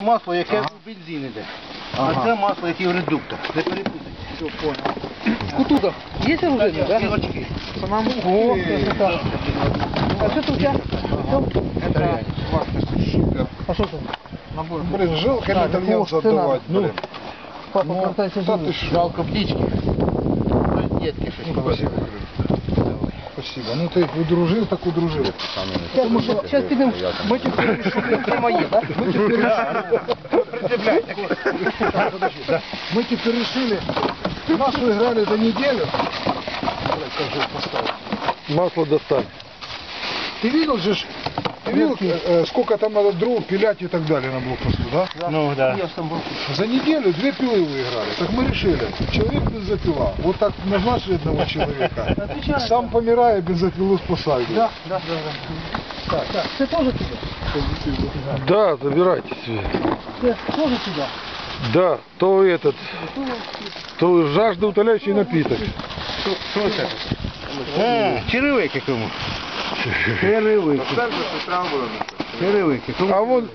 Масло, яке у бензин іде. А це масло, яке в редуктор. Не перепутайте. Все, понял. Кутуда. Есть оружие, да? Очки. О, красота. А что тут у тебя? Это Супер. А что тут? Блин, жалко итальянца отдавать, блин. Папа, Ну, катайся да живым. ты шо? жалко птички. Ну, детки щось Спасибо, Крым. Спасибо. Ну ты их удружил, так удружил. Сейчас підемо. Ми ті це мої, да? Мы теперь решили, масло играли за неделю. Масло достань. Ты видел же, ты видел, сколько там надо дров пилять и так далее на блокпосту, да? Ну, да. За неделю 2 пилы выиграли. Так мы решили, человек бензопила. Вот так назначили одного человека. Сам помирая, бензопилу спасает. Да. Так, це теж тебе? Да, забирайте себе. Це теж сюди? Да, то этот, то жаждоутоляющий напиток. Що це? Черевики кому? Черевики. Черевики. Кому? А вон